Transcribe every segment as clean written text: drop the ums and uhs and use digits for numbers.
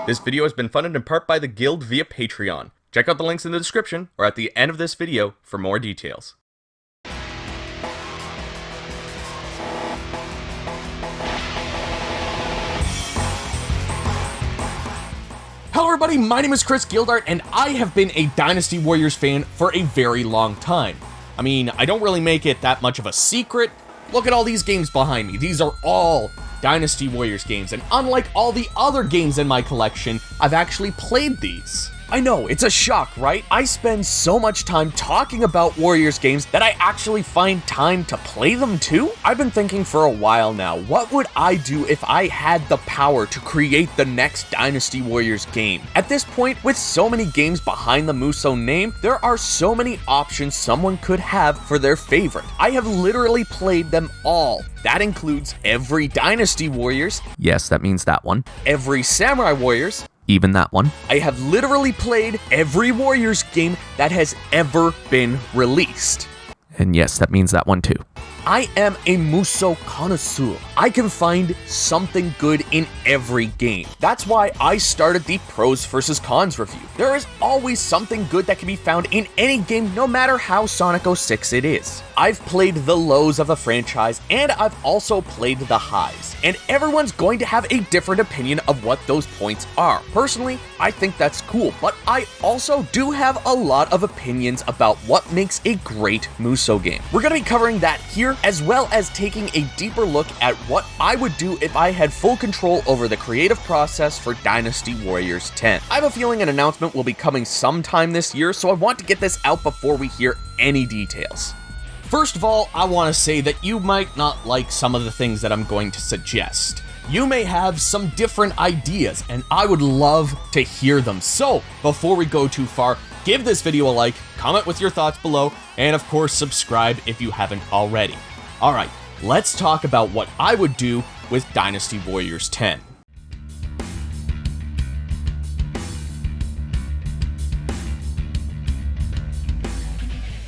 This video has been funded in part by the Guild via Patreon. Check out the links in the description or at the end of this video for more details. Hello everybody, my name is Chris Gildart, and I have been a Dynasty Warriors fan for a very long time. I mean, I don't really make it that much of a secret. Look at all these games behind me. These are all Dynasty Warriors games, and unlike all the other games in my collection, I've actually played these. I know, it's a shock, right? I spend so much time talking about Warriors games that I actually find time to play them too? I've been thinking for a while now, what would I do if I had the power to create the next Dynasty Warriors game? At this point, with so many games behind the Muso name, there are so many options someone could have for their favorite. I have literally played them all. That includes every Dynasty Warriors. Yes, that means that one. Every Samurai Warriors. Even that one. I have literally played every Warriors game that has ever been released. And yes, that means that one too. I am a Muso connoisseur. I can find something good in every game. That's why I started the pros versus cons review. There is always something good that can be found in any game, no matter how Sonic 06 it is. I've played the lows of a franchise, and I've also played the highs. And everyone's going to have a different opinion of what those points are. Personally, I think that's cool, but I also do have a lot of opinions about what makes a great Muso game. We're going to be covering that here, as well as taking a deeper look at what I would do if I had full control over the creative process for Dynasty Warriors 10. I have a feeling an announcement will be coming sometime this year, so I want to get this out before we hear any details. First of all, I want to say that you might not like some of the things that I'm going to suggest. You may have some different ideas, and I would love to hear them. So, before we go too far, give this video a like, comment with your thoughts below, and of course subscribe if you haven't already. Alright, let's talk about what I would do with Dynasty Warriors 10.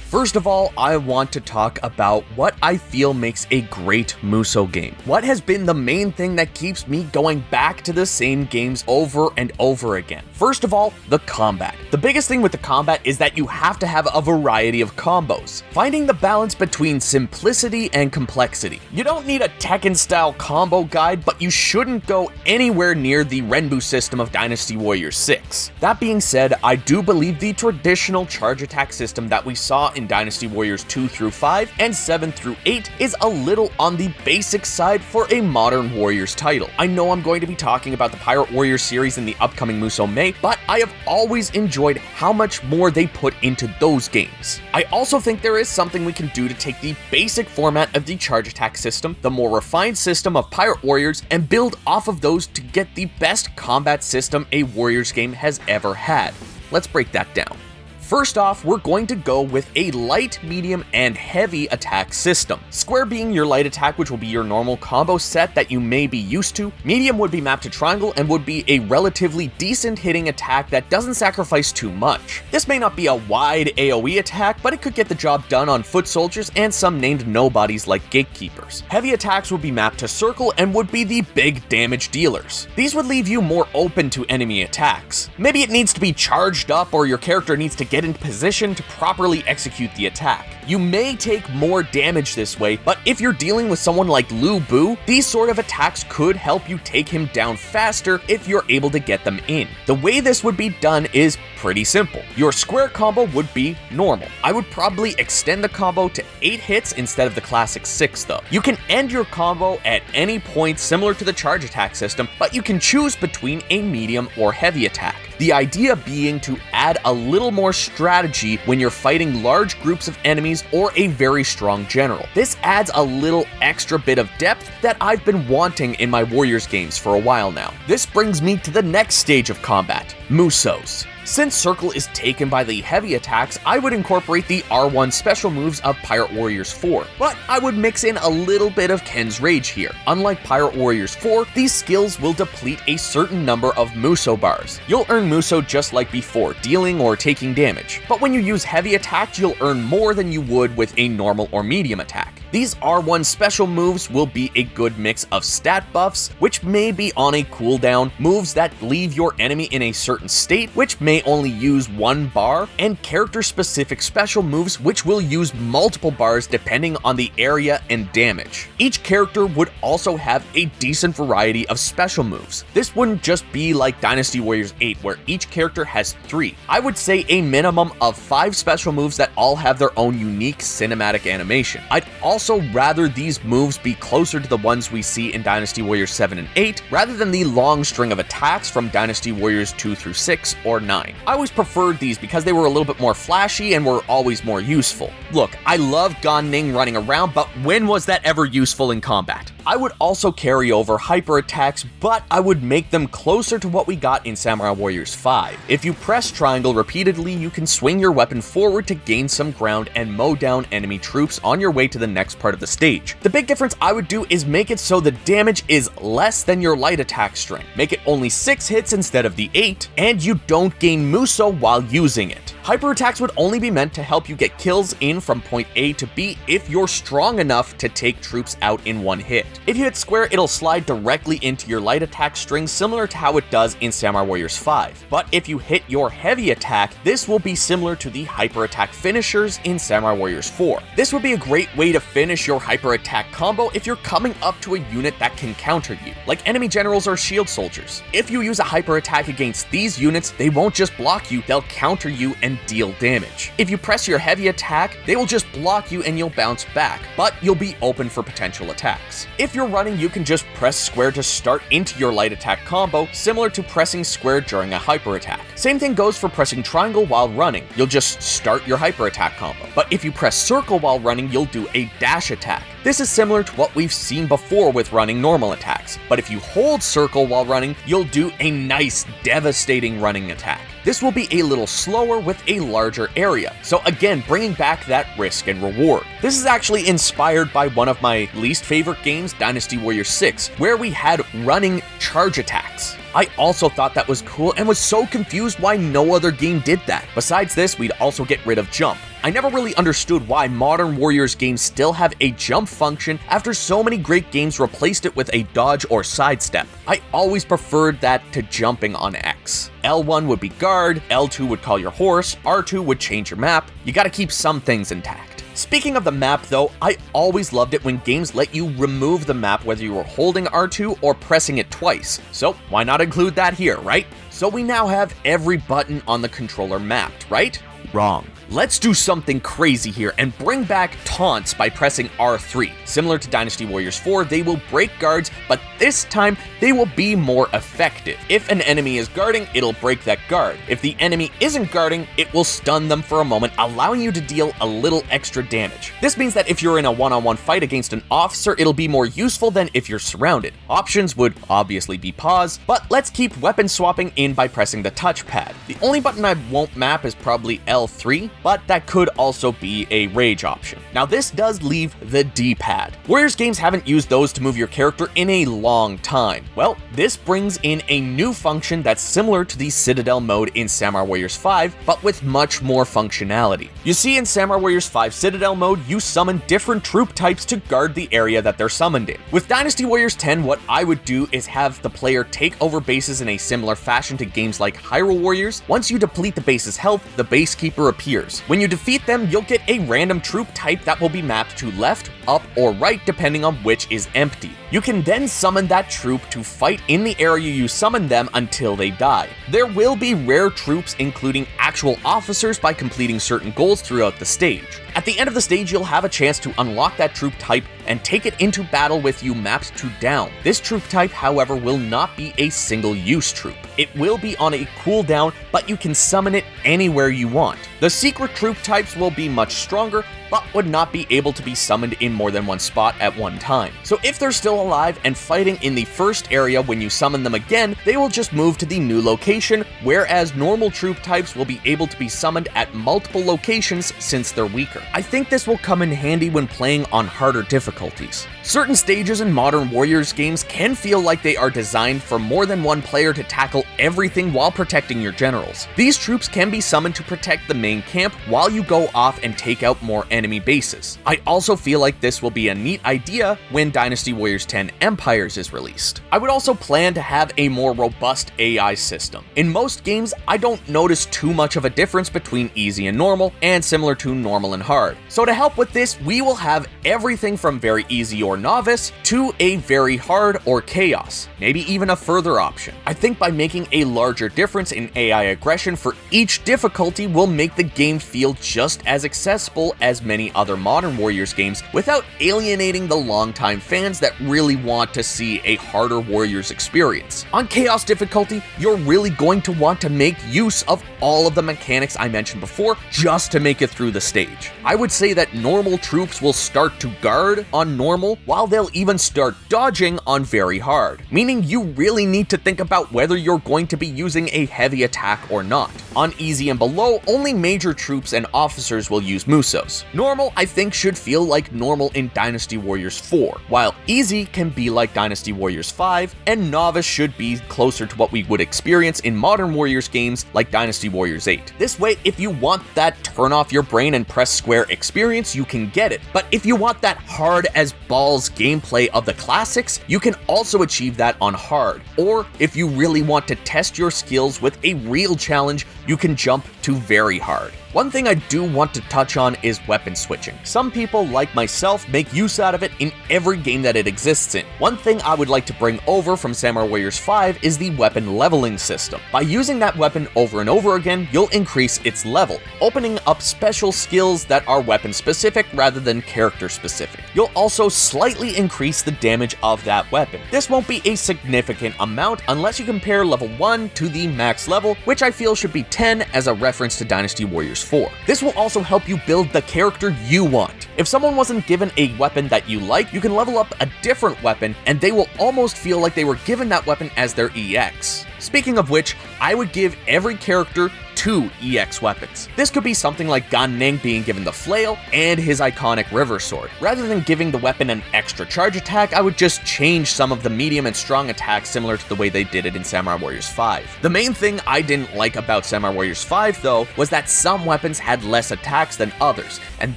First of all, I want to talk about what I feel makes a great Muso game. What has been the main thing that keeps me going back to the same games over and over again? First of all, the combat. The biggest thing with the combat is that you have to have a variety of combos. Finding the balance between simplicity and complexity. You don't need a Tekken-style combo guide, but you shouldn't go anywhere near the Renbu system of Dynasty Warriors 6. That being said, I do believe the traditional charge attack system that we saw in Dynasty Warriors 2 through 5 and 7 through 8 is a little on the basic side for a modern Warriors title. I know I'm going to be talking about the Pirate Warriors series in the upcoming Muso May, but I have always enjoyed how much more they put into those games. I also think there is something we can do to take the basic format of the charge attack system, the more refined system of Pirate Warriors, and build off of those to get the best combat system a Warriors game has ever had. Let's break that down. First off, we're going to go with a light, medium, and heavy attack system. Square being your light attack, which will be your normal combo set that you may be used to. Medium would be mapped to triangle and would be a relatively decent hitting attack that doesn't sacrifice too much. This may not be a wide AoE attack, but it could get the job done on foot soldiers and some named nobodies like gatekeepers. Heavy attacks would be mapped to circle and would be the big damage dealers. These would leave you more open to enemy attacks. Maybe it needs to be charged up, or your character needs to get in position to properly execute the attack. You may take more damage this way, but if you're dealing with someone like Lu Bu, these sort of attacks could help you take him down faster if you're able to get them in. The way this would be done is pretty simple. Your square combo would be normal. I would probably extend the combo to 8 hits instead of the classic 6 though. You can end your combo at any point similar to the charge attack system, but you can choose between a medium or heavy attack. The idea being to add a little more strategy when you're fighting large groups of enemies or a very strong general. This adds a little extra bit of depth that I've been wanting in my Warriors games for a while now. This brings me to the next stage of combat, Musos. Since Circle is taken by the heavy attacks, I would incorporate the R1 special moves of Pirate Warriors 4, but I would mix in a little bit of Ken's Rage here. Unlike Pirate Warriors 4, these skills will deplete a certain number of Muso bars. You'll earn Muso just like before, dealing or taking damage, but when you use heavy attacks, you'll earn more than you would with a normal or medium attack. These R1 special moves will be a good mix of stat buffs, which may be on a cooldown, moves that leave your enemy in a certain state, which may only use one bar, and character-specific special moves which will use multiple bars depending on the area and damage. Each character would also have a decent variety of special moves. This wouldn't just be like Dynasty Warriors 8 where each character has 3. I would say a minimum of 5 special moves that all have their own unique cinematic animation. I'd also rather these moves be closer to the ones we see in Dynasty Warriors 7 and 8 rather than the long string of attacks from Dynasty Warriors 2 through 6 or 9. I always preferred these because they were a little bit more flashy and were always more useful. Look, I love Gan Ning running around, but when was that ever useful in combat? I would also carry over hyper attacks, but I would make them closer to what we got in Samurai Warriors 5. If you press triangle repeatedly, you can swing your weapon forward to gain some ground and mow down enemy troops on your way to the next part of the stage. The big difference I would do is make it so the damage is less than your light attack string. Make it only 6 hits instead of the 8, and you don't gain Muso while using it. Hyper attacks would only be meant to help you get kills in from point A to B if you're strong enough to take troops out in one hit. If you hit square, it'll slide directly into your light attack string similar to how it does in Samurai Warriors 5. But if you hit your heavy attack, this will be similar to the hyper attack finishers in Samurai Warriors 4. This would be a great way to finish your hyper attack combo if you're coming up to a unit that can counter you, like enemy generals or shield soldiers. If you use a hyper attack against these units, they won't just block you, they'll counter you and deal damage. If you press your heavy attack, they will just block you and you'll bounce back, but you'll be open for potential attacks. If you're running, you can just press square to start into your light attack combo, similar to pressing square during a hyper attack. Same thing goes for pressing triangle while running. You'll just start your hyper attack combo. But if you press circle while running, you'll do a dash attack. This is similar to what we've seen before with running normal attacks. But if you hold circle while running, you'll do a nice, devastating running attack. This will be a little slower with a larger area, so again, bringing back that risk and reward. This is actually inspired by one of my least favorite games, Dynasty Warriors 6, where we had running charge attacks. I also thought that was cool and was so confused why no other game did that. Besides this, we'd also get rid of jump. I never really understood why modern Warriors games still have a jump function after so many great games replaced it with a dodge or sidestep. I always preferred that to jumping on X. L1 would be guard, L2 would call your horse, R2 would change your map. You gotta keep some things intact. Speaking of the map though, I always loved it when games let you remove the map whether you were holding R2 or pressing it twice. So why not include that here, right? So we now have every button on the controller mapped, right? Wrong. Let's do something crazy here and bring back taunts by pressing R3. Similar to Dynasty Warriors 4, they will break guards, but this time they will be more effective. If an enemy is guarding, it'll break that guard. If the enemy isn't guarding, it will stun them for a moment, allowing you to deal a little extra damage. This means that if you're in a one-on-one fight against an officer, it'll be more useful than if you're surrounded. Options would obviously be pause, but let's keep weapon swapping in by pressing the touchpad. The only button I won't map is probably L3, but that could also be a rage option. Now this does leave the D-pad. Warriors games haven't used those to move your character in a long time. Well, this brings in a new function that's similar to the Citadel mode in Samurai Warriors 5, but with much more functionality. You see, in Samurai Warriors 5 Citadel mode, you summon different troop types to guard the area that they're summoned in. With Dynasty Warriors 10, what I would do is have the player take over bases in a similar fashion to games like Hyrule Warriors. Once you deplete the base's health, the base keeper appears. When you defeat them, you'll get a random troop type that will be mapped to left, up, or right depending on which is empty. You can then summon that troop to fight in the area you summoned them until they die. There will be rare troops, including actual officers, by completing certain goals throughout the stage. At the end of the stage, you'll have a chance to unlock that troop type and take it into battle with you mapped to down. This troop type, however, will not be a single-use troop. It will be on a cooldown, but you can summon it anywhere you want. The secret troop types will be much stronger, but would not be able to be summoned in more than one spot at one time. So if they're still alive and fighting in the first area when you summon them again, they will just move to the new location, whereas normal troop types will be able to be summoned at multiple locations since they're weaker. I think this will come in handy when playing on harder difficulties. Certain stages in modern Warriors games can feel like they are designed for more than one player to tackle everything while protecting your generals. These troops can be summoned to protect the main camp while you go off and take out more enemies. enemy bases. I also feel like this will be a neat idea when Dynasty Warriors 10 Empires is released. I would also plan to have a more robust AI system. In most games, I don't notice too much of a difference between easy and normal, and similar to normal and hard. So to help with this, we will have everything from very easy or novice to a very hard or chaos, maybe even a further option. I think by making a larger difference in AI aggression for each difficulty will make the game feel just as accessible as many other modern Warriors games without alienating the longtime fans that really want to see a harder Warriors experience. On chaos difficulty, you're really going to want to make use of all of the mechanics I mentioned before just to make it through the stage. I would say that normal troops will start to guard on normal, while they'll even start dodging on very hard, meaning you really need to think about whether you're going to be using a heavy attack or not. On easy and below, only major troops and officers will use Musos. Normal, I think, should feel like normal in Dynasty Warriors 4, while easy can be like Dynasty Warriors 5, and novice should be closer to what we would experience in modern Warriors games like Dynasty Warriors 8. This way, if you want that turn off your brain and press square experience, you can get it. But if you want that hard as balls gameplay of the classics, you can also achieve that on hard. Or if you really want to test your skills with a real challenge, you can jump to very hard. One thing I do want to touch on is weapon switching. Some people, like myself, make use out of it in every game that it exists in. One thing I would like to bring over from Samurai Warriors 5 is the weapon leveling system. By using that weapon over and over again, you'll increase its level, opening up special skills that are weapon specific rather than character specific. You'll also slightly increase the damage of that weapon. This won't be a significant amount unless you compare level 1 to the max level, which I feel should be 10 as a reference to Dynasty Warriors 4. This will also help you build the character you want. If someone wasn't given a weapon that you like, you can level up a different weapon and they will almost feel like they were given that weapon as their EX. Speaking of which, I would give every character 2 EX weapons. This could be something like Gan Ning being given the flail and his iconic river sword. Rather than giving the weapon an extra charge attack, I would just change some of the medium and strong attacks similar to the way they did it in Samurai Warriors 5. The main thing I didn't like about Samurai Warriors 5 though was that some weapons had less attacks than others, and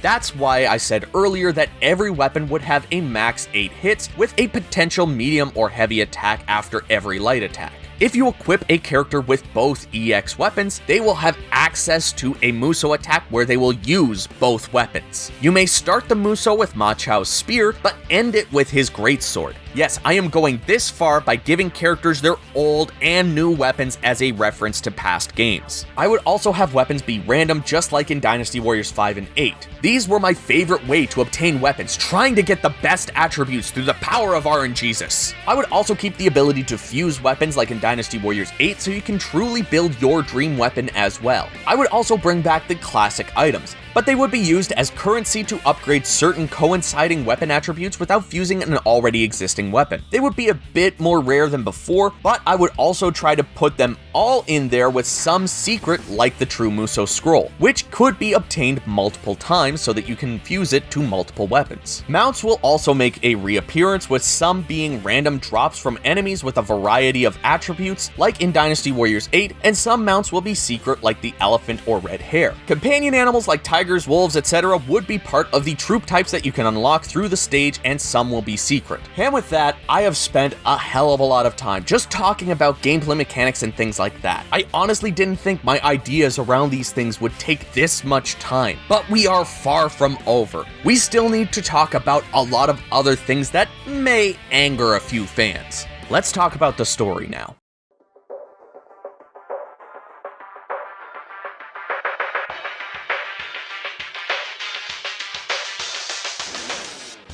that's why I said earlier that every weapon would have a max 8 hits with a potential medium or heavy attack after every light attack. If you equip a character with both EX weapons, they will have access to a Muso attack where they will use both weapons. You may start the Muso with Ma Chao's spear, but end it with his greatsword. Yes, I am going this far by giving characters their old and new weapons as a reference to past games. I would also have weapons be random just like in Dynasty Warriors 5 and 8. These were my favorite way to obtain weapons, trying to get the best attributes through the power of RNGesus. I would also keep the ability to fuse weapons like in Dynasty Warriors 8 so you can truly build your dream weapon as well. I would also bring back the classic items, but they would be used as currency to upgrade certain coinciding weapon attributes without fusing an already existing weapon. They would be a bit more rare than before, but I would also try to put them all in there with some secret like the True Muso Scroll, which could be obtained multiple times so that you can fuse it to multiple weapons. Mounts will also make a reappearance, with some being random drops from enemies with a variety of attributes like in Dynasty Warriors 8, and some mounts will be secret like the elephant or red hare. Companion animals like tigers, wolves, etc. would be part of the troop types that you can unlock through the stage, and some will be secret. And with that, I have spent a hell of a lot of time just talking about gameplay mechanics and things like that. I honestly didn't think my ideas around these things would take this much time, but we are far from over. We still need to talk about a lot of other things that may anger a few fans. Let's talk about the story now.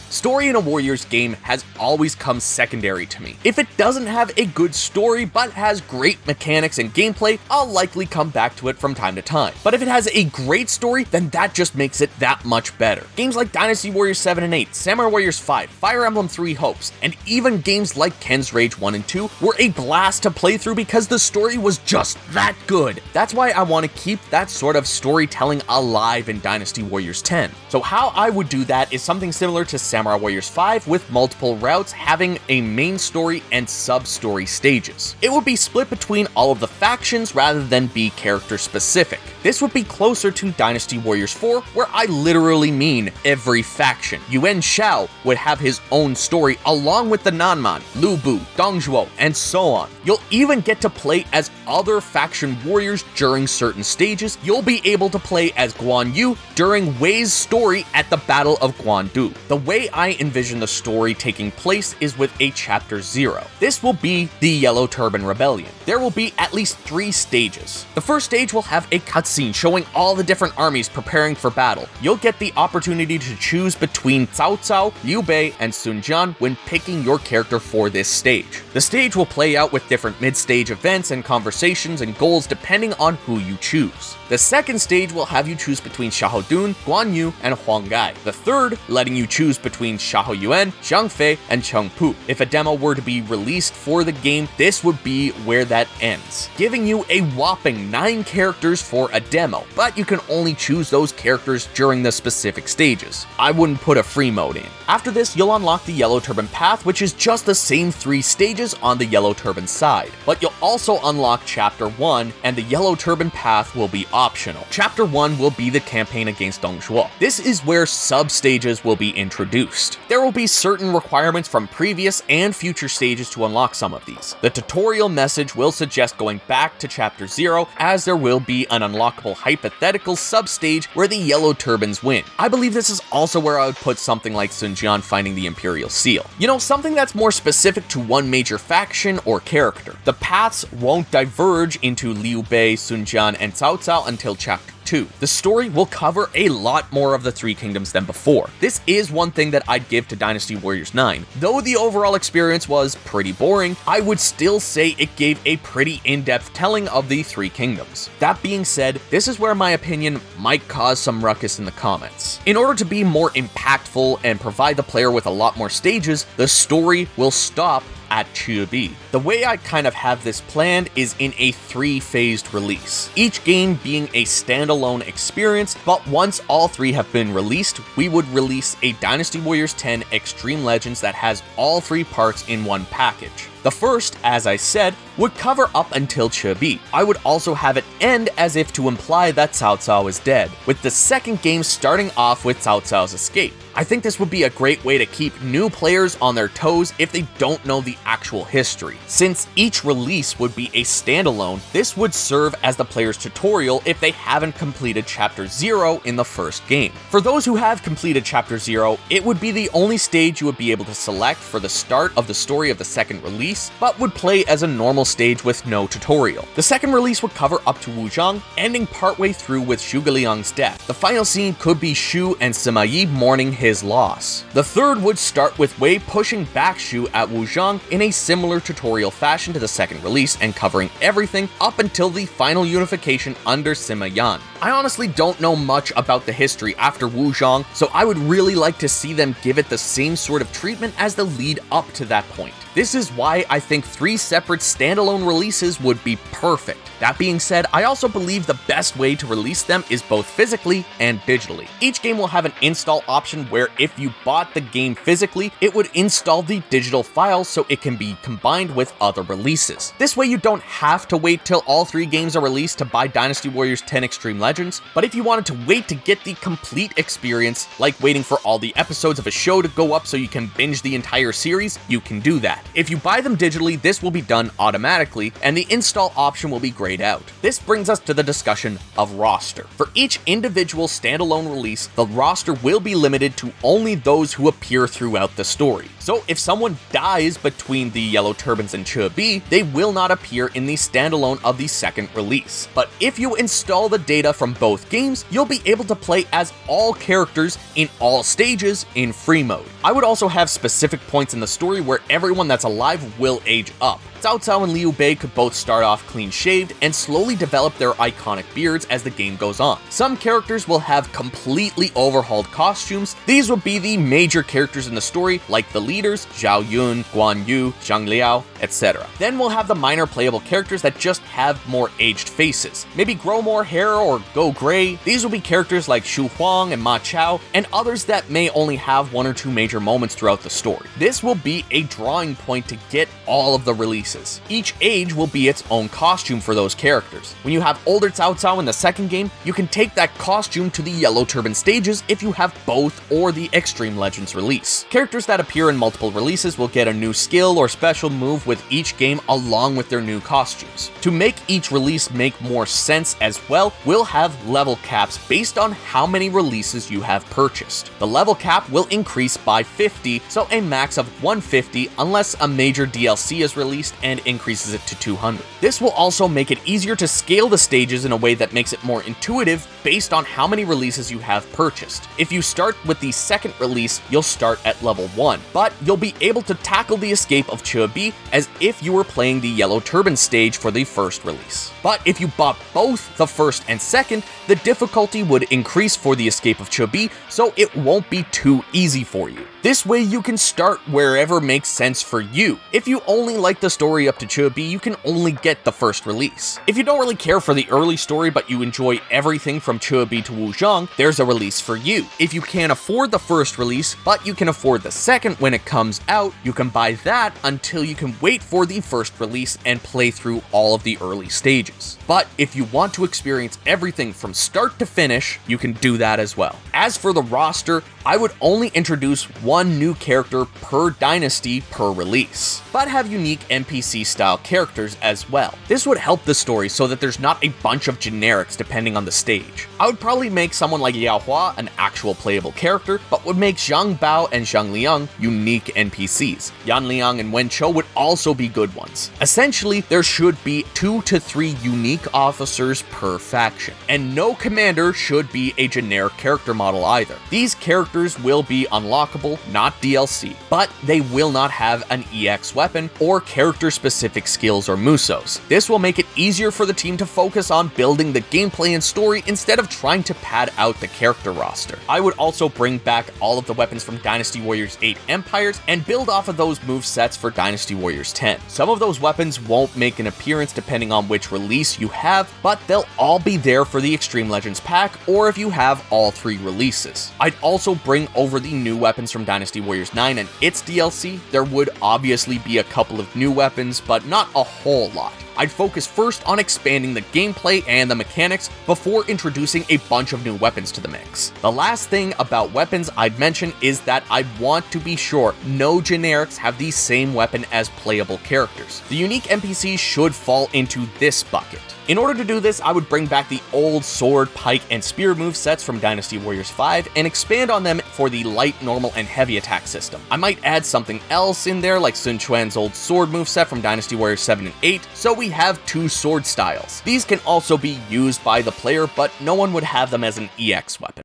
Story in a Warriors game has always come secondary to me. If it doesn't have a good story but has great mechanics and gameplay, I'll likely come back to it from time to time. But if it has a great story, then that just makes it that much better. Games like Dynasty Warriors 7 and 8, Samurai Warriors 5, Fire Emblem 3 Hopes, and even games like Ken's Rage 1 and 2 were a blast to play through because the story was just that good. That's why I want to keep that sort of storytelling alive in Dynasty Warriors 10. So how I would do that is something similar to Samurai Samurai Warriors 5 with multiple routes having a main story and sub-story stages. It would be split between all of the factions rather than be character specific. This would be closer to Dynasty Warriors 4, where I literally mean every faction. Yuan Shao would have his own story along with the Nanman, Lu Bu, Dong Zhuo, and so on. You'll even get to play as other faction warriors during certain stages. You'll be able to play as Guan Yu during Wei's story at the Battle of Guandu. The way I envision the story taking place is with a Chapter 0. This will be the Yellow Turban Rebellion. There will be at least 3 stages. The first stage will have a cutscene showing all the different armies preparing for battle. You'll get the opportunity to choose between Cao Cao, Liu Bei, and Sun Jian when picking your character for this stage. The stage will play out with different mid-stage events and conversations and goals depending on who you choose. The second stage will have you choose between Xiahou Dun, Guan Yu, and Huang Gai. The third, letting you choose between Xiahou Yuan, Zhang Fei, and Cheng Pu. If a demo were to be released for the game, this would be where that ends, giving you a whopping 9 characters for a demo, but you can only choose those characters during the specific stages. I wouldn't put a free mode in. After this, you'll unlock the Yellow Turban Path, which is just the same 3 stages on the Yellow Turban side, but you'll also unlock Chapter 1, and the Yellow Turban Path will be optional. Chapter 1 will be the campaign against Dong Zhuo. This is where sub-stages will be introduced. There will be certain requirements from previous and future stages to unlock some of these. The tutorial message will suggest going back to Chapter 0, as there will be an unlockable hypothetical sub-stage where the Yellow Turbans win. I believe this is also where I would put something like Sun Jian finding the Imperial Seal. You know, something that's more specific to one major faction or character. The paths won't diverge into Liu Bei, Sun Jian, and Cao Cao until Chapter 2. The story will cover a lot more of the 3 kingdoms than before. This is one thing that I'd give to Dynasty Warriors 9. Though the overall experience was pretty boring, I would still say it gave a pretty in-depth telling of the 3 kingdoms. That being said, this is where my opinion might cause some ruckus in the comments. In order to be more impactful and provide the player with a lot more stages, the story will stop at Chibi. The way I kind of have this planned is in a 3-phased release, each game being a standalone experience, but once all 3 have been released, we would release a Dynasty Warriors 10 Extreme Legends that has all 3 parts in one package. The first, as I said, would cover up until Chibi. I would also have it end as if to imply that Cao Cao is dead, with the second game starting off with Cao Cao's escape. I think this would be a great way to keep new players on their toes if they don't know the actual history. Since each release would be a standalone, this would serve as the player's tutorial if they haven't completed Chapter 0 in the first game. For those who have completed Chapter 0, it would be the only stage you would be able to select for the start of the story of the second release, but would play as a normal stage with no tutorial. The second release would cover up to Wuzhang, ending partway through with Zhuge Liang's death. The final scene could be Shu and Sima Yi mourning his loss. The third would start with Wei pushing back Shu at Wuzhang in a similar tutorial fashion to the second release and covering everything up until the final unification under Sima Yan. I honestly don't know much about the history after Wuzhang, so I would really like to see them give it the same sort of treatment as the lead up to that point. This is why I think 3 separate standalone releases would be perfect. That being said, I also believe the best way to release them is both physically and digitally. Each game will have an install option where if you bought the game physically, it would install the digital file so it can be combined with other releases. This way you don't have to wait till all 3 games are released to buy Dynasty Warriors 10 Extreme Legends, but if you wanted to wait to get the complete experience, like waiting for all the episodes of a show to go up so you can binge the entire series, you can do that. If you buy them digitally, this will be done automatically, and the install option will be grayed out. This brings us to the discussion of roster. For each individual standalone release, the roster will be limited to only those who appear throughout the story. So if someone dies between the Yellow Turbans and Chibi, they will not appear in the standalone of the second release. But if you install the data from both games, you'll be able to play as all characters in all stages in free mode. I would also have specific points in the story where everyone that's alive will age up. Cao Cao and Liu Bei could both start off clean-shaved and slowly develop their iconic beards as the game goes on. Some characters will have completely overhauled costumes. These will be the major characters in the story, like the leaders, Zhao Yun, Guan Yu, Zhang Liao, etc. Then we'll have the minor playable characters that just have more aged faces. Maybe grow more hair or go gray. These will be characters like Xu Huang and Ma Chao, and others that may only have one or two major moments throughout the story. This will be a drawing point to get all of the releases. Each age will be its own costume for those characters. When you have older Cao Cao in the second game, you can take that costume to the Yellow Turban stages if you have both or the Extreme Legends release. Characters that appear in multiple releases will get a new skill or special move with each game along with their new costumes. To make each release make more sense as well, we'll have level caps based on how many releases you have purchased. The level cap will increase by 50, so a max of 150 unless a major DLC is released and increases it to 200. This will also make it easier to scale the stages in a way that makes it more intuitive based on how many releases you have purchased. If you start with the second release, you'll start at level 1, but you'll be able to tackle the escape of Chebi as if you were playing the Yellow Turban stage for the first release. But if you bought both the first and second, the difficulty would increase for the escape of Chebi, so it won't be too easy for you. This way you can start wherever makes sense for you. If you only like the story up to Chebi, you can only get the first release. If you don't really care for the early story but you enjoy everything from Chebi to Wuzhong, there's a release for you. If you can't afford the first release, but you can afford the second when it comes out, you can buy that until you can wait for the first release and play through all of the early stages. But if you want to experience everything from start to finish, you can do that as well. As for the roster, I would only introduce one new character per dynasty per release, but have unique NPC style characters as well. This would help the story so that there's not a bunch of generics depending on the stage. I would probably make someone like Yao Hua an actual playable character, but would make Zhang Bao and Zhang Liang unique NPCs. Yan Liang and Wen Chou would also be good ones. Essentially, there should be 2 to 3 unique officers per faction, and no commander should be a generic character model either. These characters will be unlockable, not DLC, but they will not have an EX weapon or character-specific skills or musos. This will make it easier for the team to focus on building the gameplay and story instead of trying to pad out the character roster. I would also bring back all of the weapons from Dynasty Warriors 8 Empires and build off of those movesets for Dynasty Warriors 10. Some of those weapons won't make an appearance depending on which release you have, but they'll all be there for the Extreme Legends pack or if you have all 3 releases. I'd also bring over the new weapons from Dynasty Warriors 9 and its DLC. There would obviously be a couple of new weapons, but not a whole lot. I'd focus first on expanding the gameplay and the mechanics before introducing a bunch of new weapons to the mix. The last thing about weapons I'd mention is that I want to be sure no generics have the same weapon as playable characters. The unique NPCs should fall into this bucket. In order to do this, I would bring back the old sword, pike, and spear movesets from Dynasty Warriors 5 and expand on them for the light, normal, and heavy attack system. I might add something else in there like Sun Quan's old sword moveset from Dynasty Warriors 7 and 8, so we have 2 sword styles. These can also be used by the player, but no one would have them as an EX weapon.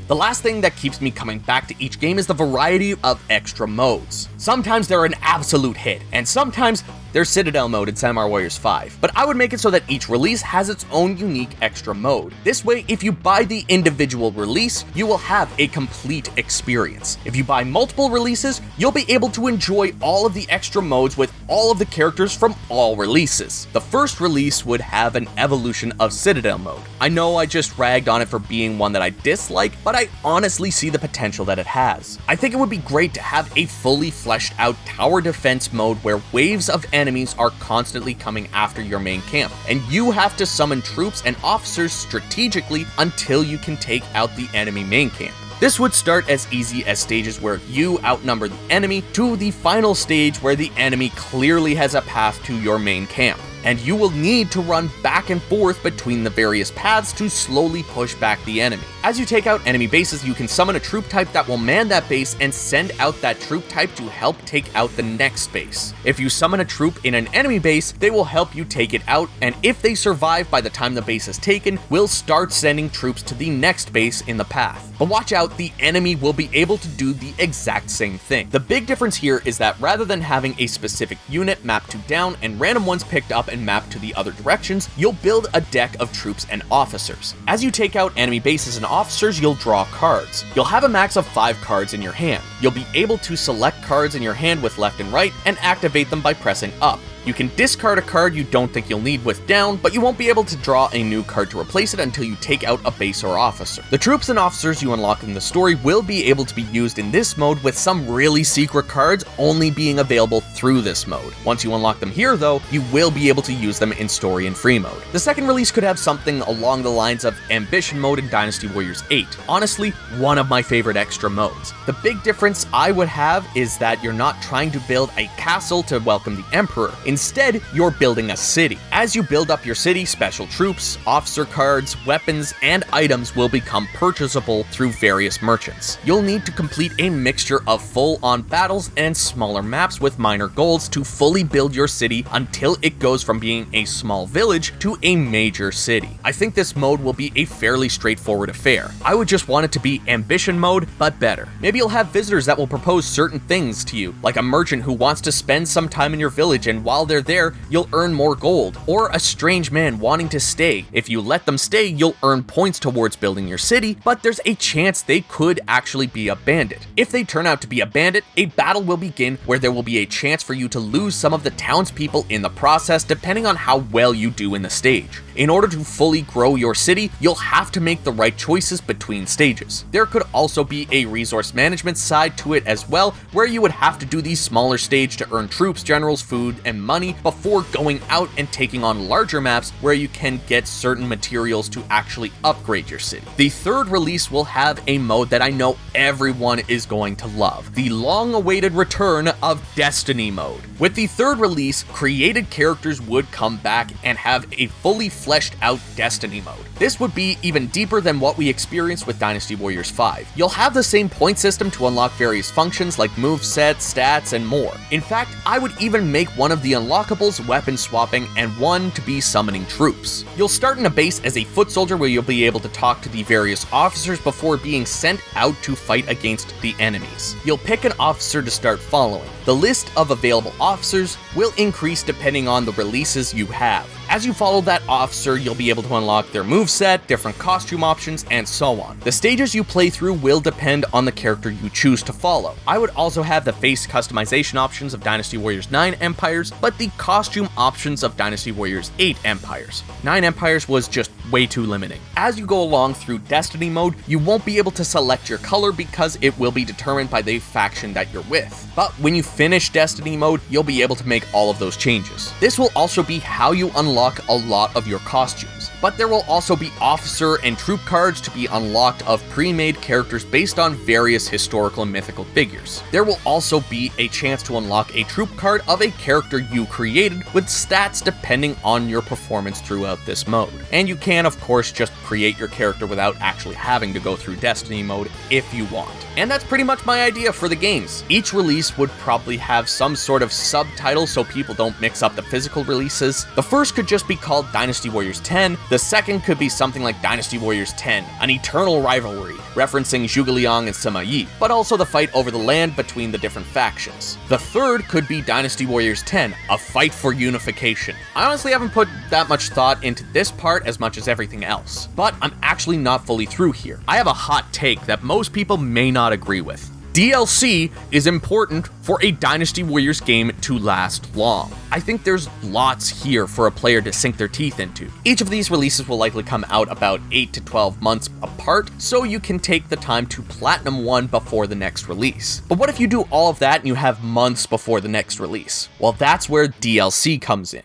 The last thing that keeps me coming back to each game is the variety of extra modes. Sometimes they're an absolute hit, and sometimes there's Citadel mode in Samurai Warriors 5, but I would make it so that each release has its own unique extra mode. This way, if you buy the individual release, you will have a complete experience. If you buy multiple releases, you'll be able to enjoy all of the extra modes with all of the characters from all releases. The first release would have an evolution of Citadel mode. I know I just ragged on it for being one that I dislike, but I honestly see the potential that it has. I think it would be great to have a fully fleshed out tower defense mode where waves of enemies are constantly coming after your main camp, and you have to summon troops and officers strategically until you can take out the enemy main camp. This would start as easy as stages where you outnumber the enemy to the final stage where the enemy clearly has a path to your main camp. and you will need to run back and forth between the various paths to slowly push back the enemy. As you take out enemy bases, you can summon a troop type that will man that base and send out that troop type to help take out the next base. If you summon a troop in an enemy base, they will help you take it out, and if they survive by the time the base is taken, we'll start sending troops to the next base in the path. But watch out, the enemy will be able to do the exact same thing. The big difference here is that rather than having a specific unit mapped to down and random ones picked up and mapped to the other directions, you'll build a deck of troops and officers. As you take out enemy bases and officers, you'll draw cards. You'll have a max of 5 cards in your hand. You'll be able to select cards in your hand with left and right and activate them by pressing up. You can discard a card you don't think you'll need with down, but you won't be able to draw a new card to replace it until you take out a base or officer. The troops and officers you unlock in the story will be able to be used in this mode, with some really secret cards only being available through this mode. Once you unlock them here though, you will be able to use them in story and free mode. The second release could have something along the lines of Ambition mode in Dynasty Warriors 8. Honestly, one of my favorite extra modes. The big difference I would have is that you're not trying to build a castle to welcome the Emperor. Instead, you're building a city. As you build up your city, special troops, officer cards, weapons, and items will become purchasable through various merchants. You'll need to complete a mixture of full-on battles and smaller maps with minor goals to fully build your city until it goes from being a small village to a major city. I think this mode will be a fairly straightforward affair. I would just want it to be Ambition mode, but better. Maybe you'll have visitors that will propose certain things to you, like a merchant who wants to spend some time in your village, and while they're there, you'll earn more gold, or a strange man wanting to stay. If you let them stay, you'll earn points towards building your city, but there's a chance they could actually be a bandit. If they turn out to be a bandit, a battle will begin where there will be a chance for you to lose some of the townspeople in the process, depending on how well you do in the stage. In order to fully grow your city, you'll have to make the right choices between stages. There could also be a resource management side to it as well, where you would have to do these smaller stage to earn troops, generals, food, and money before going out and taking on larger maps where you can get certain materials to actually upgrade your city. The third release will have a mode that I know everyone is going to love: the long-awaited return of Destiny mode. With the third release, created characters would come back and have a fully fleshed out Destiny mode. This would be even deeper than what we experienced with Dynasty Warriors 5. You'll have the same point system to unlock various functions like movesets, stats, and more. In fact, I would even make one of the unlockables weapon swapping and one to be summoning troops. You'll start in a base as a foot soldier where you'll be able to talk to the various officers before being sent out to fight against the enemies. You'll pick an officer to start following. The list of available officers will increase depending on the releases you have. As you follow that officer, you'll be able to unlock their moveset, different costume options, and so on. The stages you play through will depend on the character you choose to follow. I would also have the face customization options of Dynasty Warriors 9 Empires, but the costume options of Dynasty Warriors 8 Empires. 9 Empires was just way too limiting. As you go along through Destiny mode, you won't be able to select your color because it will be determined by the faction that you're with. But when you finish Destiny mode, you'll be able to make all of those changes. This will also be how you unlock a lot of your costumes. But there will also be officer and troop cards to be unlocked of pre-made characters based on various historical and mythical figures. There will also be a chance to unlock a troop card of a character you created with stats depending on your performance throughout this mode. And you can, of course, just create your character without actually having to go through Destiny mode if you want. And that's pretty much my idea for the games. Each release would probably have some sort of subtitle so people don't mix up the physical releases. The first could just be called Dynasty Warriors 10, the second could be something like Dynasty Warriors 10, an eternal rivalry, referencing Zhuge Liang and Sima Yi, but also the fight over the land between the different factions. The third could be Dynasty Warriors 10, a fight for unification. I honestly haven't put that much thought into this part as much as everything else, but I'm actually not fully through here. I have a hot take that most people may not agree with. DLC is important for a Dynasty Warriors game to last long. I think there's lots here for a player to sink their teeth into. Each of these releases will likely come out about 8 to 12 months apart, so you can take the time to platinum one before the next release. But what if you do all of that and you have months before the next release? Well, that's where DLC comes in.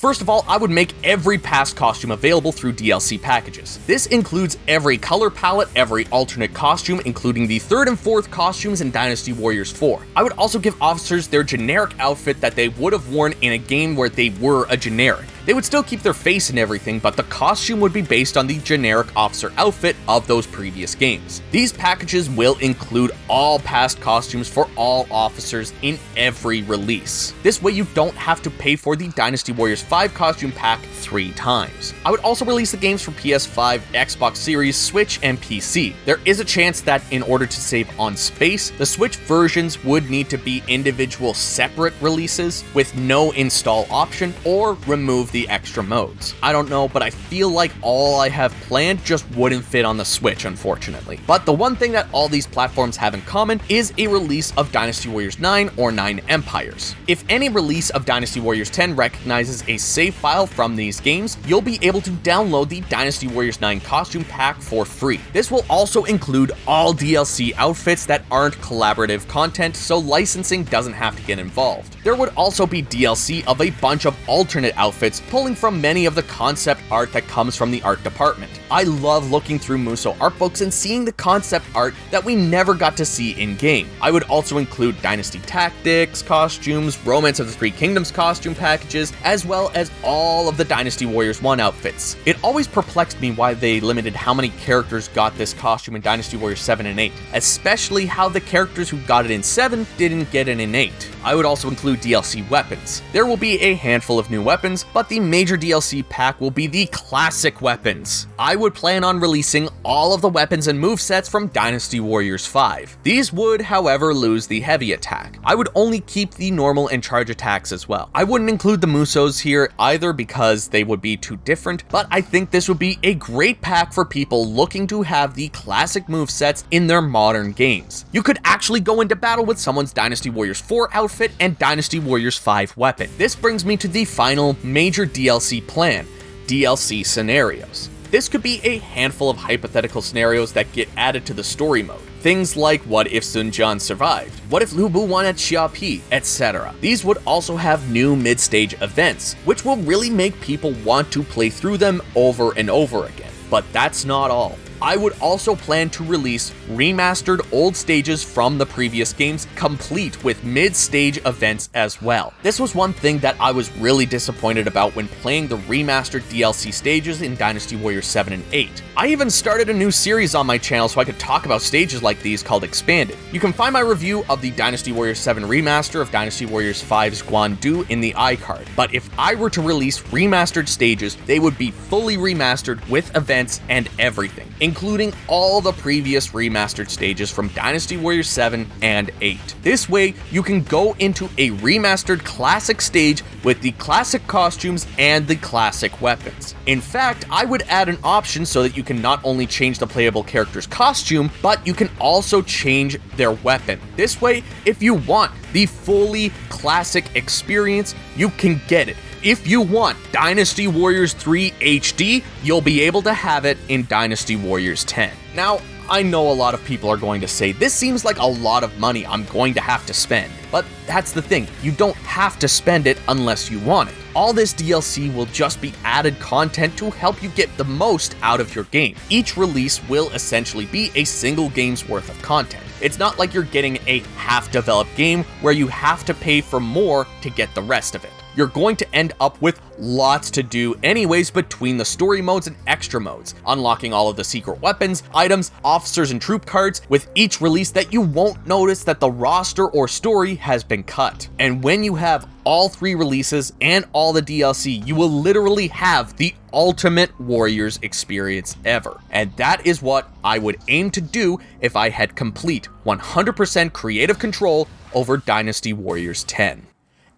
First of all, I would make every past costume available through DLC packages. This includes every color palette, every alternate costume, including the 3rd and 4th costumes in Dynasty Warriors 4. I would also give officers their generic outfit that they would have worn in a game where they were a generic. They would still keep their face and everything, but the costume would be based on the generic officer outfit of those previous games. These packages will include all past costumes for all officers in every release. This way you don't have to pay for the Dynasty Warriors 5 costume pack 3 times. I would also release the games for PS5, Xbox Series, Switch, and PC. There is a chance that in order to save on space, the Switch versions would need to be individual separate releases with no install option, or remove the extra modes. I don't know, but I feel like all I have planned just wouldn't fit on the Switch, unfortunately. But the one thing that all these platforms have in common is a release of Dynasty Warriors 9 or 9 Empires. If any release of Dynasty Warriors 10 recognizes a save file from these games, you'll be able to download the Dynasty Warriors 9 costume pack for free. This will also include all DLC outfits that aren't collaborative content, so licensing doesn't have to get involved. There would also be DLC of a bunch of alternate outfits, pulling from many of the concept art that comes from the art department. I love looking through Muso art books and seeing the concept art that we never got to see in-game. I would also include Dynasty Tactics costumes, Romance of the Three Kingdoms costume packages, as well as all of the Dynasty Warriors 1 outfits. It always perplexed me why they limited how many characters got this costume in Dynasty Warriors 7 and 8, especially how the characters who got it in 7 didn't get it in 8. I would also include DLC weapons. There will be a handful of new weapons, but the major DLC pack will be the classic weapons. I would plan on releasing all of the weapons and movesets from Dynasty Warriors 5. These would, however, lose the heavy attack. I would only keep the normal and charge attacks as well. I wouldn't include the Musos here either because they would be too different, but I think this would be a great pack for people looking to have the classic movesets in their modern games. You could actually go into battle with someone's Dynasty Warriors 4 outfit and Dynasty Warriors 5 weapon. This brings me to the final major DLC plan, DLC scenarios. This could be a handful of hypothetical scenarios that get added to the story mode. Things like what if Sun Jian survived, what if Lu Bu won at Xia, etc. These would also have new mid-stage events, which will really make people want to play through them over and over again. But that's not all. I would also plan to release remastered old stages from the previous games, complete with mid-stage events as well. This was one thing that I was really disappointed about when playing the remastered DLC stages in Dynasty Warriors 7 and 8. I even started a new series on my channel so I could talk about stages like these called Expanded. You can find my review of the Dynasty Warriors 7 remaster of Dynasty Warriors 5's Guandu in the iCard. But if I were to release remastered stages, they would be fully remastered with events and everything, including all the previous remastered stages from Dynasty Warriors 7 and 8. This way, you can go into a remastered classic stage with the classic costumes and the classic weapons. In fact, I would add an option so that you can not only change the playable character's costume, but you can also change their weapon. This way, if you want the fully classic experience, you can get it. If you want Dynasty Warriors 3 HD, you'll be able to have it in Dynasty Warriors 10. Now, I know a lot of people are going to say, this seems like a lot of money I'm going to have to spend. But that's the thing, you don't have to spend it unless you want it. All this DLC will just be added content to help you get the most out of your game. Each release will essentially be a single game's worth of content. It's not like you're getting a half-developed game where you have to pay for more to get the rest of it. You're going to end up with lots to do anyways between the story modes and extra modes, unlocking all of the secret weapons, items, officers, and troop cards with each release that you won't notice that the roster or story has been cut. And when you have all 3 releases and all the DLC, you will literally have the ultimate Warriors experience ever. And that is what I would aim to do if I had complete 100% creative control over Dynasty Warriors 10.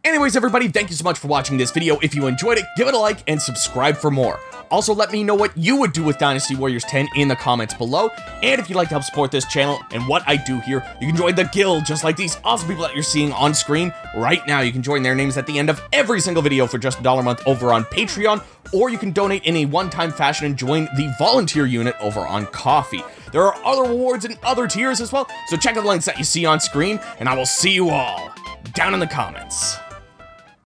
Anyways, everybody, thank you so much for watching this video. If you enjoyed it, give it a like and subscribe for more. Also, let me know what you would do with Dynasty Warriors 10 in the comments below. And if you'd like to help support this channel and what I do here, you can join the guild just like these awesome people that you're seeing on screen right now. You can join their names at the end of every single video for just $1 a month over on Patreon, or you can donate in a one-time fashion and join the volunteer unit over on Ko-fi. There are other rewards and other tiers as well, so check out the links that you see on screen, and I will see you all down in the comments.